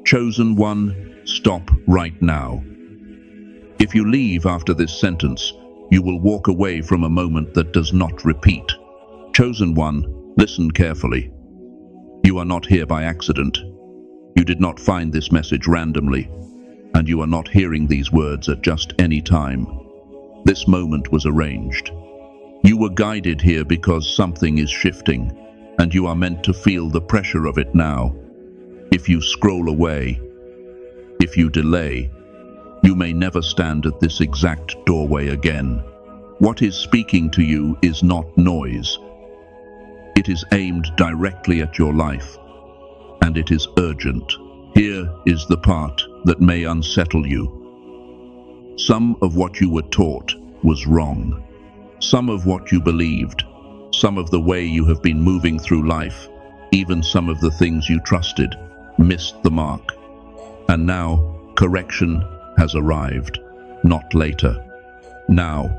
Chosen one, stop right now. If you leave after this sentence, you will walk away from a moment that does not repeat. Chosen one, listen carefully. You are not here by accident. You did not find this message randomly, and you are not hearing these words at just any time. This moment was arranged. You were guided here because something is shifting, and you are meant to feel the pressure of it now. If you scroll away, if you delay, you may never stand at this exact doorway again. What is speaking to you is not noise. It is aimed directly at your life, and it is urgent. Here is the part that may unsettle you. Some of what you were taught was wrong. Some of what you believed, some of the way you have been moving through life, even some of the things you trusted, missed the mark. And now, correction has arrived, not later. Now.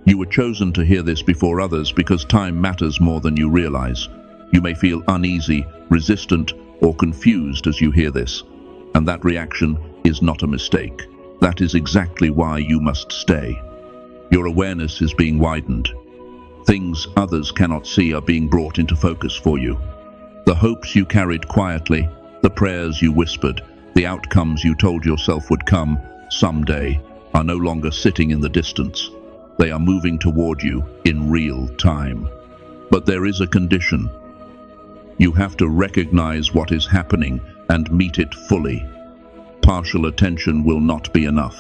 You were chosen to hear this before others because time matters more than you realize. You may feel uneasy, resistant, or confused as you hear this, and that reaction is not a mistake. That is exactly why you must stay. Your awareness is being widened. Things others cannot see are being brought into focus for you. The hopes you carried quietly, the prayers you whispered, the outcomes you told yourself would come someday, are no longer sitting in the distance. They are moving toward you in real time. But there is a condition. You have to recognize what is happening and meet it fully. Partial attention will not be enough.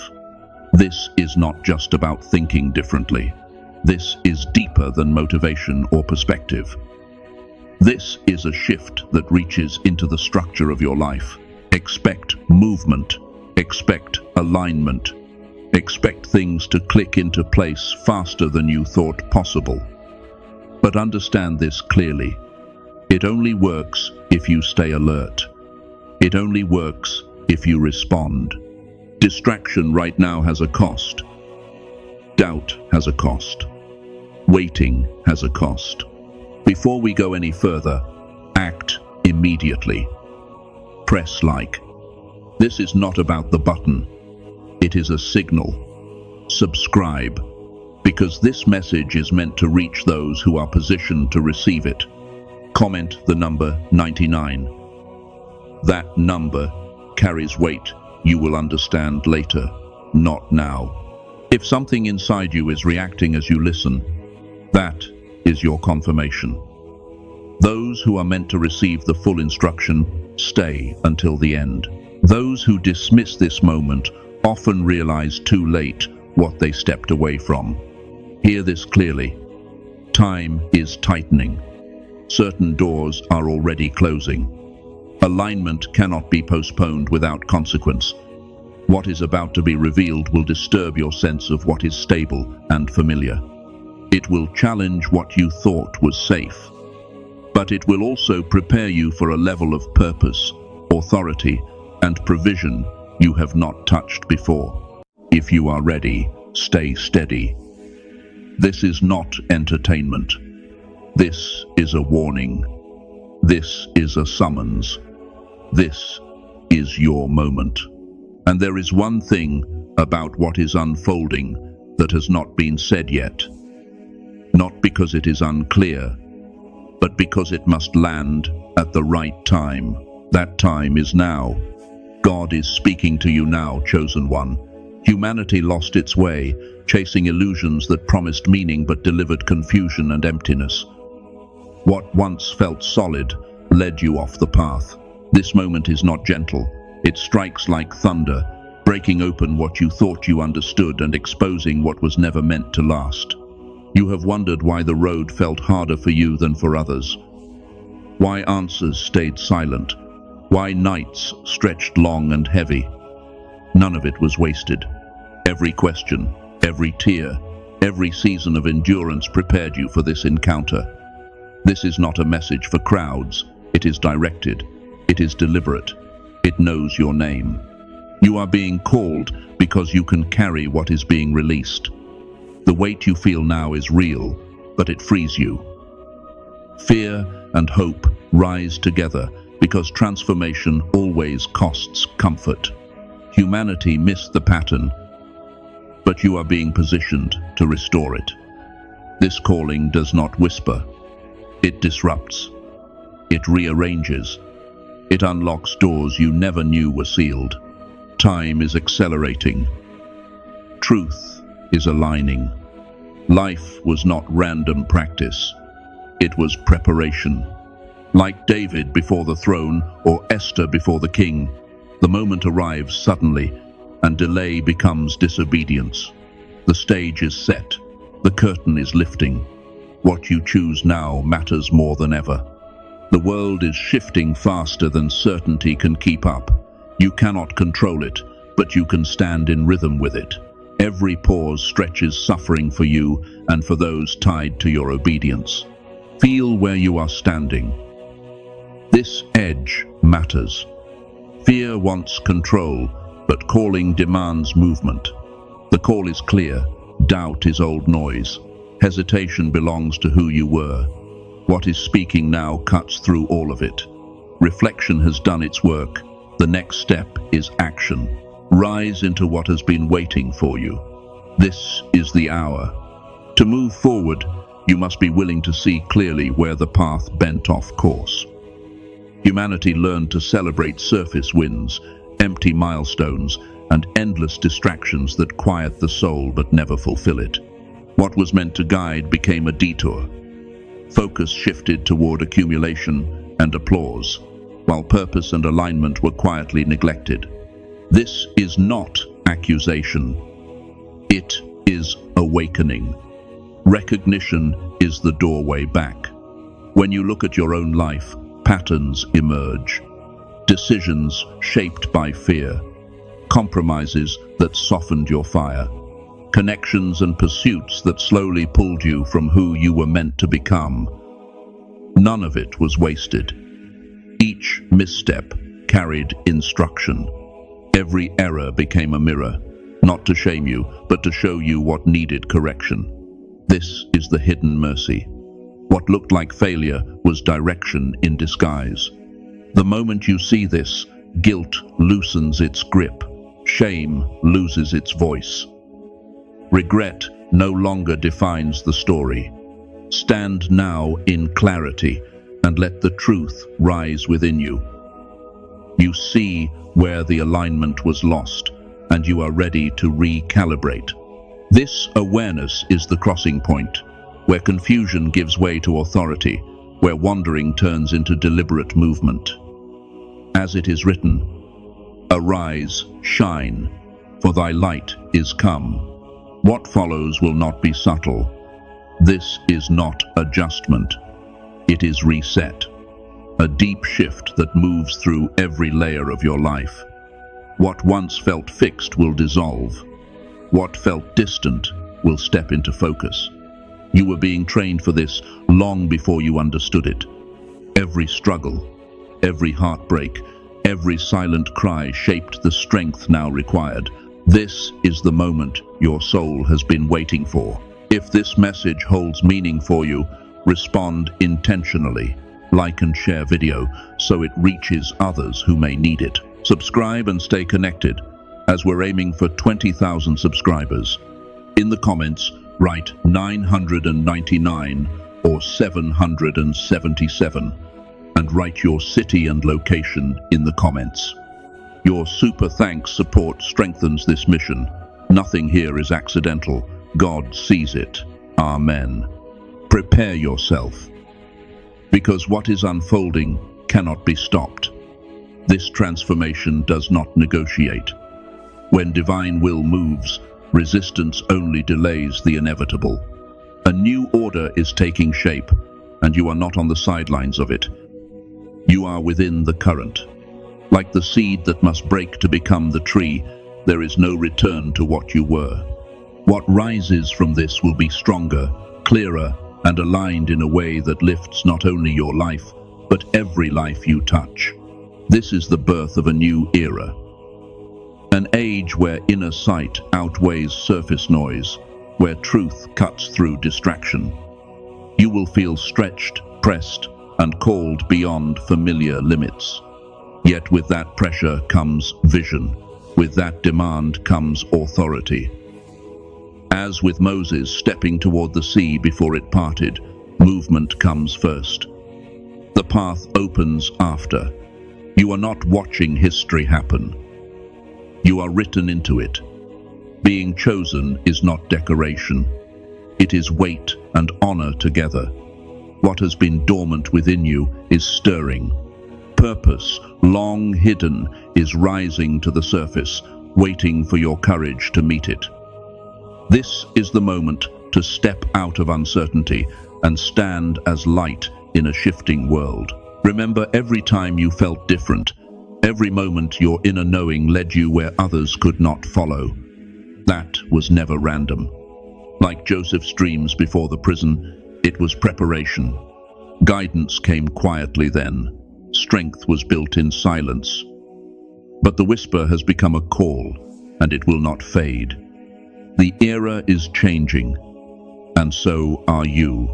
This is not just about thinking differently. This is deeper than motivation or perspective. This is a shift that reaches into the structure of your life. Expect movement. Expect alignment. Expect things to click into place faster than you thought possible. But understand this clearly. It only works if you stay alert. It only works if you respond. Distraction right now has a cost. Doubt has a cost. Waiting has a cost. Before we go any further, act immediately. Press like. This is not about the button. It is a signal. Subscribe, because this message is meant to reach those who are positioned to receive it. Comment the number 99. That number carries weight. You will understand later, not now. If something inside you is reacting as you listen, that is your confirmation. Those who are meant to receive the full instruction stay until the end. Those who dismiss this moment often realize too late what they stepped away from. Hear this clearly. Time is tightening. Certain doors are already closing. Alignment cannot be postponed without consequence. What is about to be revealed will disturb your sense of what is stable and familiar. It will challenge what you thought was safe. But it will also prepare you for a level of purpose, authority, and provision you have not touched before. If you are ready, stay steady. This is not entertainment. This is a warning. This is a summons. This is your moment. And there is one thing about what is unfolding that has not been said yet. Not because it is unclear, but because it must land at the right time. That time is now. God is speaking to you now, chosen one. Humanity lost its way, chasing illusions that promised meaning but delivered confusion and emptiness. What once felt solid led you off the path. This moment is not gentle. It strikes like thunder, breaking open what you thought you understood and exposing what was never meant to last. You have wondered why the road felt harder for you than for others. Why answers stayed silent. Why nights stretched long and heavy. None of it was wasted. Every question, every tear, every season of endurance prepared you for this encounter. This is not a message for crowds. It is directed. It is deliberate. It knows your name. You are being called because you can carry what is being released. The weight you feel now is real, but it frees you. Fear and hope rise together because transformation always costs comfort. Humanity missed the pattern, but you are being positioned to restore it. This calling does not whisper. It disrupts. It rearranges. It unlocks doors you never knew were sealed. Time is accelerating. Truth is aligning. Life was not random practice. It was preparation. Like David before the throne or Esther before the king, the moment arrives suddenly and delay becomes disobedience. The stage is set. The curtain is lifting. What you choose now matters more than ever. The world is shifting faster than certainty can keep up. You cannot control it, but you can stand in rhythm with it. Every pause stretches suffering for you and for those tied to your obedience. Feel where you are standing. This edge matters. Fear wants control, but calling demands movement. The call is clear. Doubt is old noise. Hesitation belongs to who you were. What is speaking now cuts through all of it. Reflection has done its work. The next step is action. Rise into what has been waiting for you. This is the hour. To move forward, you must be willing to see clearly where the path bent off course. Humanity learned to celebrate surface wins, empty milestones, and endless distractions that quiet the soul but never fulfill it. What was meant to guide became a detour. Focus shifted toward accumulation and applause, while purpose and alignment were quietly neglected. This is not accusation. It is awakening. Recognition is the doorway back. When you look at your own life, patterns emerge. Decisions shaped by fear. Compromises that softened your fire. Connections and pursuits that slowly pulled you from who you were meant to become. None of it was wasted. Each misstep carried instruction. Every error became a mirror, not to shame you, but to show you what needed correction. This is the hidden mercy. What looked like failure was direction in disguise. The moment you see this, guilt loosens its grip. Shame loses its voice. Regret no longer defines the story. Stand now in clarity and let the truth rise within you. You see where the alignment was lost, and you are ready to recalibrate. This awareness is the crossing point, where confusion gives way to authority, where wandering turns into deliberate movement. As it is written, "Arise, shine, for thy light is come." What follows will not be subtle. This is not adjustment. It is reset. A deep shift that moves through every layer of your life. What once felt fixed will dissolve. What felt distant will step into focus. You were being trained for this long before you understood it. Every struggle, every heartbreak, every silent cry shaped the strength now required. This is the moment your soul has been waiting for. If this message holds meaning for you, respond intentionally. Like and share video so it reaches others who may need it. Subscribe and stay connected as we're aiming for 20,000 subscribers. In the comments, write 999 or 777 and write your city and location in the comments. Your super thanks support strengthens this mission. Nothing here is accidental. God sees it. Amen. Prepare yourself, because what is unfolding cannot be stopped. This transformation does not negotiate. When divine will moves, resistance only delays the inevitable. A new order is taking shape, and you are not on the sidelines of it. You are within the current. Like the seed that must break to become the tree, there is no return to what you were. What rises from this will be stronger, clearer, and aligned in a way that lifts not only your life, but every life you touch. This is the birth of a new era. An age where inner sight outweighs surface noise, where truth cuts through distraction. You will feel stretched, pressed, and called beyond familiar limits. Yet with that pressure comes vision. With that demand comes authority. As with Moses stepping toward the sea before it parted, movement comes first. The path opens after. You are not watching history happen. You are written into it. Being chosen is not decoration. It is weight and honor together. What has been dormant within you is stirring. Purpose, long hidden, is rising to the surface, waiting for your courage to meet it. This is the moment to step out of uncertainty and stand as light in a shifting world. Remember, every time you felt different, every moment your inner knowing led you where others could not follow. That was never random. Like Joseph's dreams before the prison, it was preparation. Guidance came quietly then. Strength was built in silence. But the whisper has become a call, and it will not fade. The era is changing, and so are you.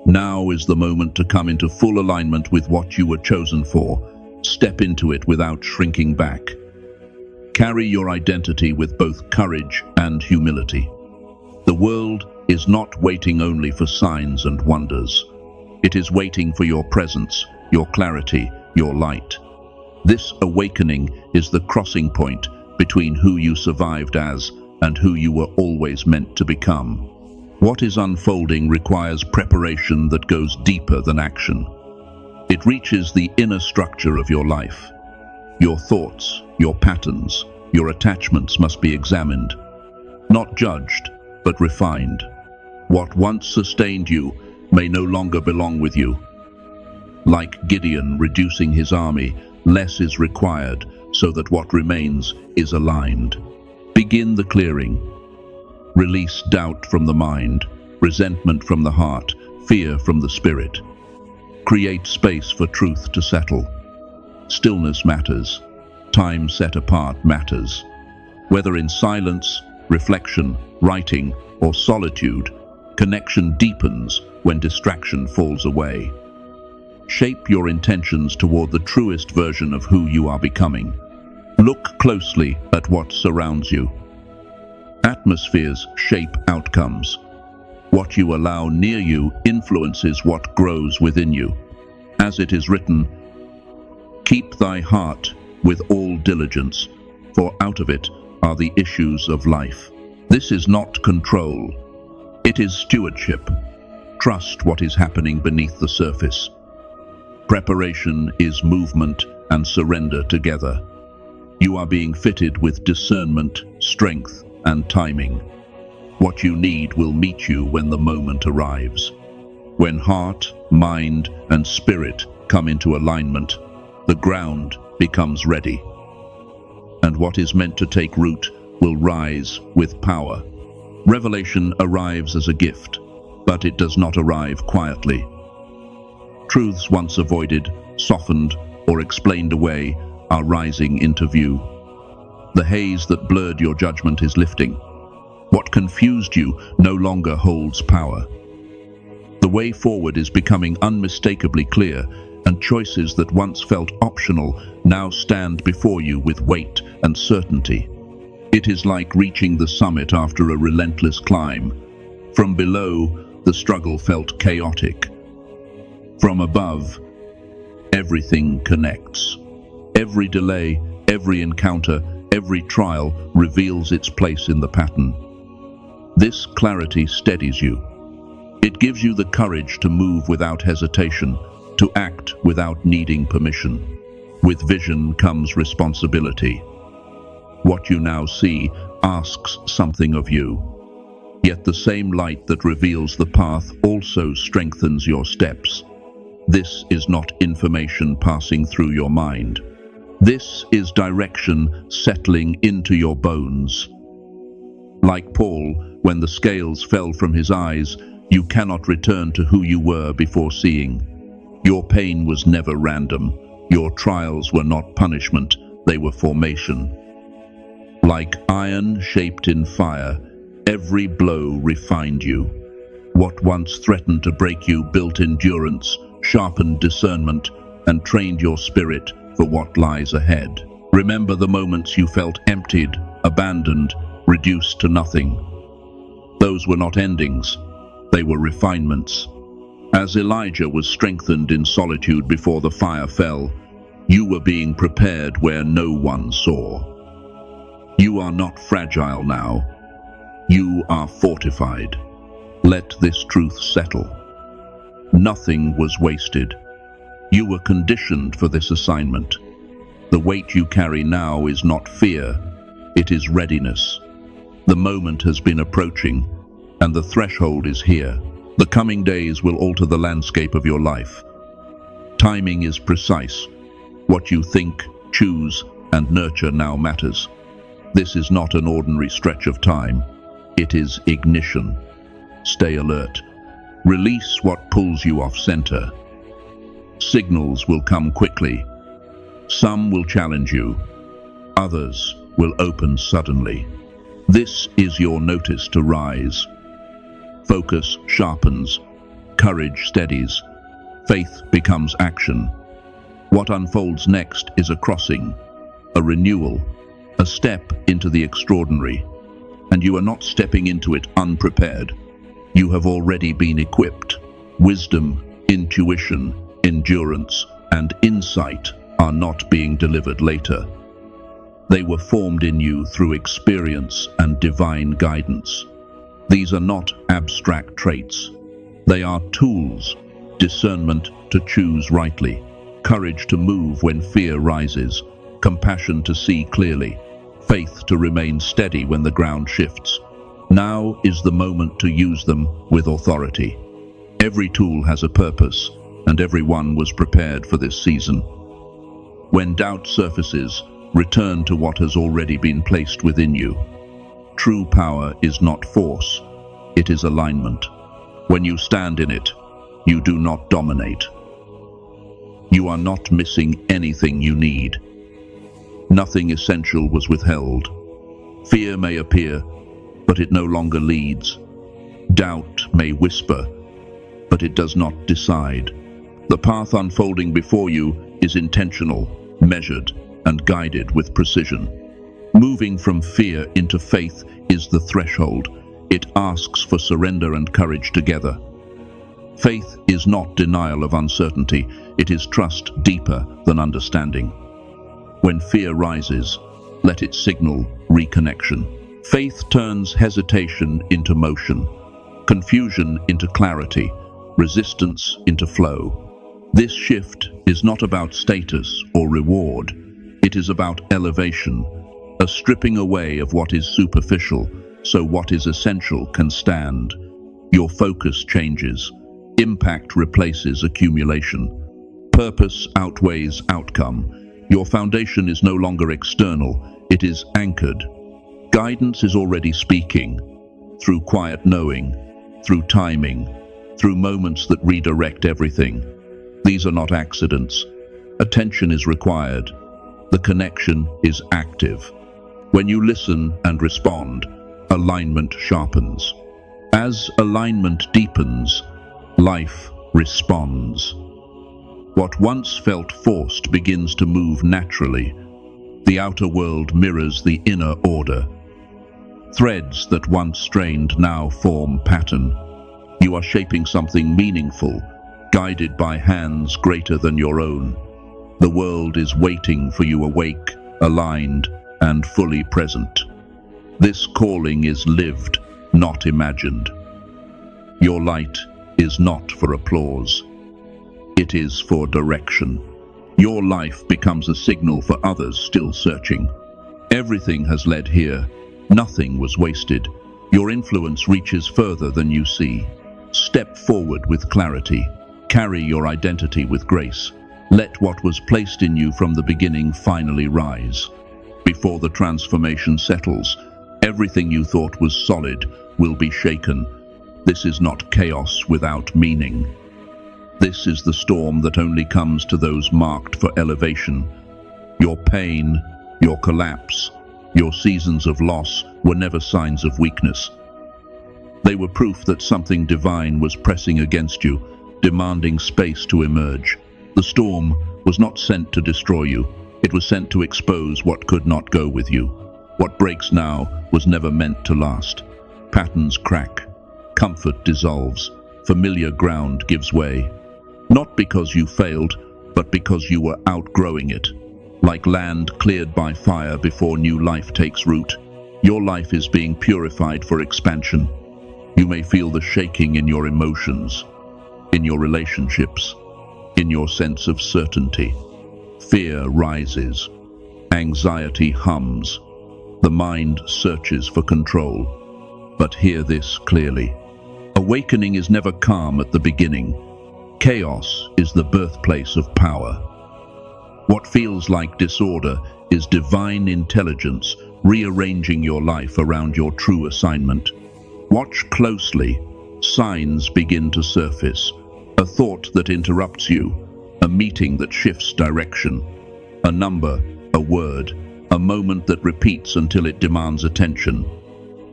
Now is the moment to come into full alignment with what you were chosen for. Step into it without shrinking back. Carry your identity with both courage and humility. The world is not waiting only for signs and wonders. It is waiting for your presence, your clarity, your light. This awakening is the crossing point between who you survived as and who you were always meant to become. What is unfolding requires preparation that goes deeper than action. It reaches the inner structure of your life. Your thoughts, your patterns, your attachments must be examined. Not judged, but refined. What once sustained you may no longer belong with you. Like Gideon reducing his army, less is required so that what remains is aligned. Begin the clearing. Release doubt from the mind, resentment from the heart, fear from the spirit. Create space for truth to settle. Stillness matters. Time set apart matters. Whether in silence, reflection, writing, or solitude, connection deepens when distraction falls away. Shape your intentions toward the truest version of who you are becoming. Look closely at what surrounds you. Atmospheres shape outcomes. What you allow near you influences what grows within you. As it is written, "Keep thy heart with all diligence, for out of it are the issues of life." This is not control. It is stewardship. Trust what is happening beneath the surface. Preparation is movement and surrender together. You are being fitted with discernment, strength, and timing. What you need will meet you when the moment arrives. When heart, mind, and spirit come into alignment, the ground becomes ready. And what is meant to take root will rise with power. Revelation arrives as a gift, but it does not arrive quietly. Truths once avoided, softened, or explained away are rising into view. The haze that blurred your judgment is lifting. What confused you no longer holds power. The way forward is becoming unmistakably clear, and choices that once felt optional now stand before you with weight and certainty. It is like reaching the summit after a relentless climb. From below, the struggle felt chaotic. From above, everything connects. Every delay, every encounter, every trial reveals its place in the pattern. This clarity steadies you. It gives you the courage to move without hesitation, to act without needing permission. With vision comes responsibility. What you now see asks something of you. Yet the same light that reveals the path also strengthens your steps. This is not information passing through your mind. This is direction settling into your bones. Like Paul, when the scales fell from his eyes, you cannot return to who you were before seeing. Your pain was never random. Your trials were not punishment, they were formation. Like iron shaped in fire, every blow refined you. What once threatened to break you built endurance, sharpened discernment, and trained your spirit for what lies ahead. Remember the moments you felt emptied, abandoned, reduced to nothing. Those were not endings, they were refinements. As Elijah was strengthened in solitude before the fire fell, you were being prepared where no one saw. You are not fragile now. You are fortified. Let this truth settle. Nothing was wasted. You were conditioned for this assignment. The weight you carry now is not fear, it is readiness. The moment has been approaching, and the threshold is here. The coming days will alter the landscape of your life. Timing is precise. What you think, choose, and nurture now matters. This is not an ordinary stretch of time. It is ignition. Stay alert. Release what pulls you off center. Signals will come quickly. Some will challenge you. Others will open suddenly. This is your notice to rise. Focus sharpens. Courage steadies. Faith becomes action. What unfolds next is a crossing, a renewal, a step into the extraordinary. And you are not stepping into it unprepared. You have already been equipped. Wisdom, intuition, endurance, and insight are not being delivered later. They were formed in you through experience and divine guidance. These are not abstract traits. They are tools: discernment to choose rightly, courage to move when fear rises, compassion to see clearly, faith to remain steady when the ground shifts. Now is the moment to use them with authority. Every tool has a purpose, and everyone was prepared for this season. When doubt surfaces, return to what has already been placed within you. True power is not force, it is alignment. When you stand in it, you do not dominate. You are not missing anything you need. Nothing essential was withheld. Fear may appear, but it no longer leads. Doubt may whisper, but it does not decide. The path unfolding before you is intentional, measured, and guided with precision. Moving from fear into faith is the threshold. It asks for surrender and courage together. Faith is not denial of uncertainty, it is trust deeper than understanding. When fear rises, let it signal reconnection. Faith turns hesitation into motion, confusion into clarity, resistance into flow. This shift is not about status or reward. It is about elevation, a stripping away of what is superficial so what is essential can stand. Your focus changes. Impact replaces accumulation. Purpose outweighs outcome. Your foundation is no longer external, it is anchored. Guidance is already speaking, through quiet knowing, through timing, through moments that redirect everything. These are not accidents. Attention is required. The connection is active. When you listen and respond, alignment sharpens. As alignment deepens, life responds. What once felt forced begins to move naturally. The outer world mirrors the inner order. Threads that once strained now form pattern. You are shaping something meaningful, guided by hands greater than your own. The world is waiting for you awake, aligned, and fully present. This calling is lived, not imagined. Your light is not for applause. It is for direction. Your life becomes a signal for others still searching. Everything has led here. Nothing was wasted. Your influence reaches further than you see. Step forward with clarity. Carry your identity with grace. Let what was placed in you from the beginning finally rise. Before the transformation settles, everything you thought was solid will be shaken. This is not chaos without meaning. This is the storm that only comes to those marked for elevation. Your pain, your collapse, your seasons of loss were never signs of weakness. They were proof that something divine was pressing against you, demanding space to emerge. The storm was not sent to destroy you. It was sent to expose what could not go with you. What breaks now was never meant to last. Patterns crack. Comfort dissolves. Familiar ground gives way. Not because you failed, but because you were outgrowing it. Like land cleared by fire before new life takes root, your life is being purified for expansion. You may feel the shaking in your emotions, in your relationships, in your sense of certainty. Fear rises. Anxiety hums. The mind searches for control. But hear this clearly. Awakening is never calm at the beginning. Chaos is the birthplace of power. What feels like disorder is divine intelligence rearranging your life around your true assignment. Watch closely. Signs begin to surface. A thought that interrupts you. A meeting that shifts direction. A number, a word, a moment that repeats until it demands attention.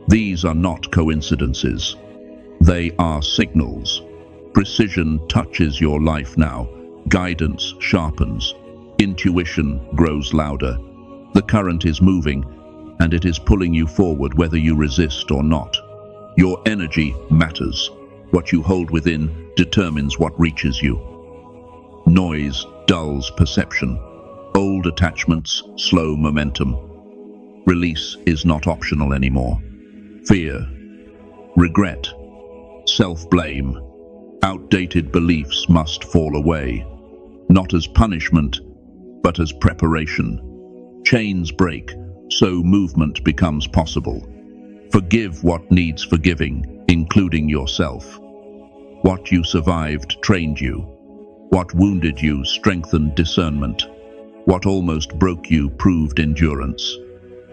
These are not coincidences. They are signals. Precision touches your life now. Guidance sharpens. Intuition grows louder. The current is moving, and it is pulling you forward whether you resist or not. Your energy matters. What you hold within determines what reaches you. Noise dulls perception. Old attachments slow momentum. Release is not optional anymore. Fear, regret, self-blame, outdated beliefs must fall away, not as punishment, but as preparation. Chains break, so movement becomes possible. Forgive what needs forgiving, including yourself. What you survived trained you. What wounded you strengthened discernment. What almost broke you proved endurance.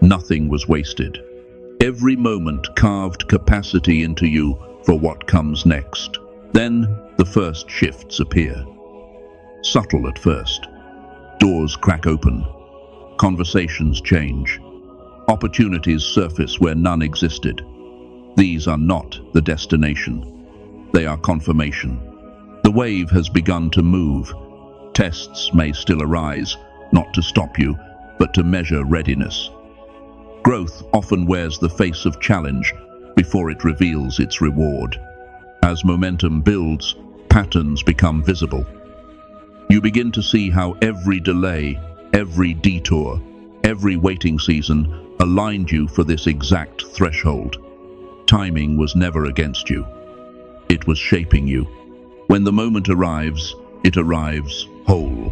Nothing was wasted. Every moment carved capacity into you for what comes next. Then the first shifts appear. Subtle at first. Doors crack open. Conversations change. Opportunities surface where none existed. These are not the destination. They are confirmation. The wave has begun to move. Tests may still arise, not to stop you, but to measure readiness. Growth often wears the face of challenge before it reveals its reward. As momentum builds, patterns become visible. You begin to see how every delay, every detour, every waiting season aligned you for this exact threshold. Timing was never against you. It was shaping you. When the moment arrives, it arrives whole.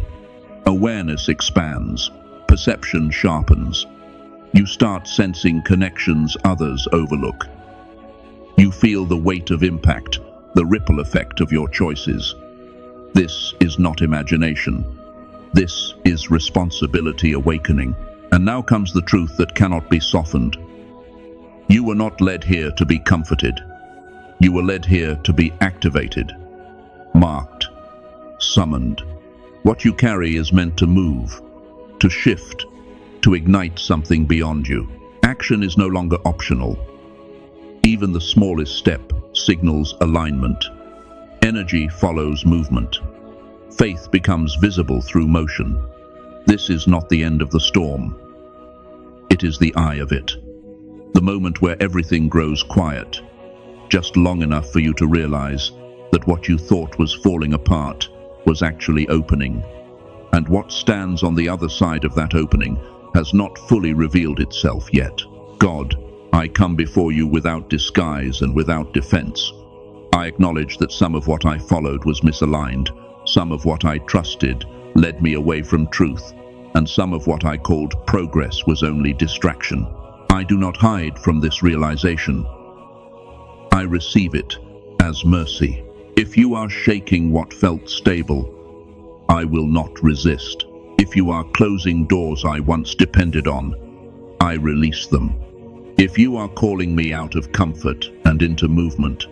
Awareness expands. Perception sharpens. You start sensing connections others overlook. You feel the weight of impact, the ripple effect of your choices. This is not imagination. This is responsibility awakening. And now comes the truth that cannot be softened. You were not led here to be comforted. You were led here to be activated, marked, summoned. What you carry is meant to move, to shift, to ignite something beyond you. Action is no longer optional. Even the smallest step signals alignment. Energy follows movement. Faith becomes visible through motion. This is not the end of the storm. It is the eye of it. The moment where everything grows quiet, just long enough for you to realize that what you thought was falling apart was actually opening. And what stands on the other side of that opening has not fully revealed itself yet. God, I come before you without disguise and without defense. I acknowledge that some of what I followed was misaligned, some of what I trusted led me away from truth, and some of what I called progress was only distraction. I do not hide from this realization. I receive it as mercy. If you are shaking what felt stable, I will not resist. If you are closing doors I once depended on, I release them. If you are calling me out of comfort and into movement,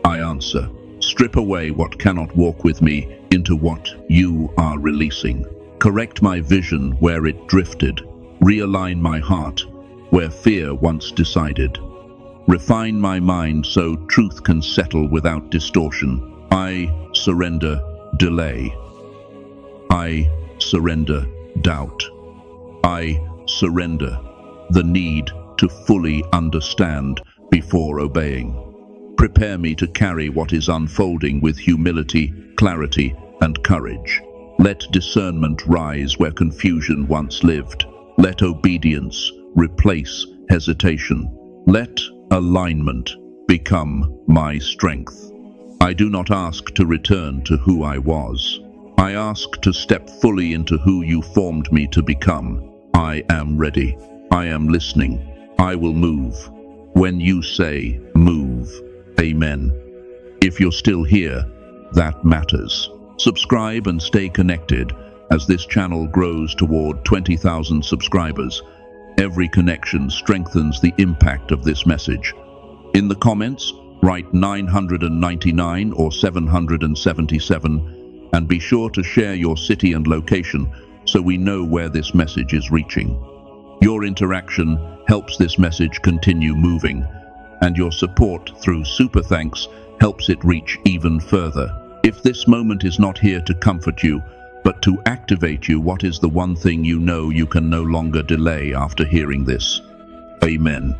I answer. Strip away what cannot walk with me into what you are releasing. Correct my vision where it drifted. Realign my heart where fear once decided. Refine my mind so truth can settle without distortion. I surrender delay. I surrender doubt. I surrender the need to fully understand before obeying. Prepare me to carry what is unfolding with humility, clarity, and courage. Let discernment rise where confusion once lived. Let obedience replace hesitation. Let alignment become my strength. I do not ask to return to who I was. I ask to step fully into who you formed me to become. I am ready. I am listening. I will move when you say move. Amen. If you're still here, that matters. Subscribe and stay connected as this channel grows toward 20,000 subscribers. Every connection strengthens the impact of this message. In the comments, write 999 or 777 and be sure to share your city and location so we know where this message is reaching. Your interaction helps this message continue moving, and your support through super thanks helps it reach even further. If this moment is not here to comfort you, but to activate you, what is the one thing you know you can no longer delay after hearing this? Amen.